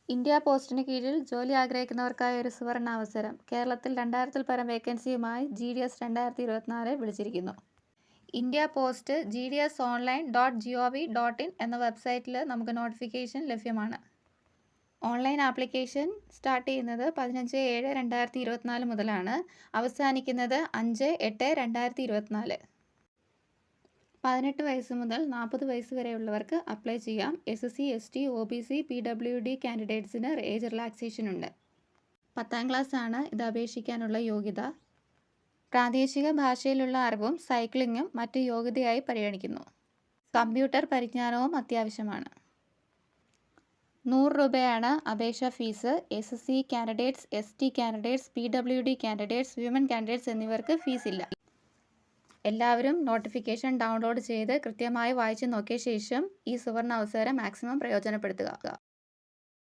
India പോസ്റ്റിന് കീഴിൽ ജോലി ആഗ്രഹിക്കുന്നവർക്കായി ഒരു സുവർണാവസരം. കേരളത്തിൽ 2000-ൽ പരം വേക്കൻസിയുമായി GDS 2024 വിളിച്ചിരിക്കുന്നു. ഇന്ത്യ പോസ്റ്റ് gdsonline.gov.in എന്ന വെബ്സൈറ്റിൽ നമുക്ക് നോട്ടിഫിക്കേഷൻ ലഭ്യമാണ്. ഓൺലൈൻ ആപ്ലിക്കേഷൻ സ്റ്റാർട്ട് ചെയ്യുന്നത് 15/7/2024 മുതലാണ്. അവസാനിക്കുന്നത് 5/8/2024. 18 വയസ്സ് മുതൽ 40 വയസ്സ് വരെയുള്ളവർക്ക് അപ്ലൈ ചെയ്യാം. SC, ST, OBC, PWD കാൻഡിഡേറ്റ്സിന് ഏജ് റിലാക്സേഷൻ ഉണ്ട്. 10ാം ക്ലാസ് ആണ് ഇത് അപേക്ഷിക്കാനുള്ള യോഗ്യത. പ്രാദേശിക ഭാഷയിലുള്ള അറിവും സൈക്ലിങ്ങും മറ്റ് യോഗ്യതയായി പരിഗണിക്കുന്നു. കമ്പ്യൂട്ടർ പരിജ്ഞാനവും അത്യാവശ്യമാണ്. 100 രൂപയാണ് അപേക്ഷാ fees. SC candidates, ST candidates, PWD candidates, women candidates എന്നിവർക്ക് ഫീസ് ഇല്ല. എല്ലാവരും നോട്ടിഫിക്കേഷൻ ഡൗൺലോഡ് ചെയ്ത് കൃത്യമായി വായിച്ചു നോക്കിയ ശേഷം ഈ സുവർണ അവസരം മാക്സിമം പ്രയോജനപ്പെടുത്തുക.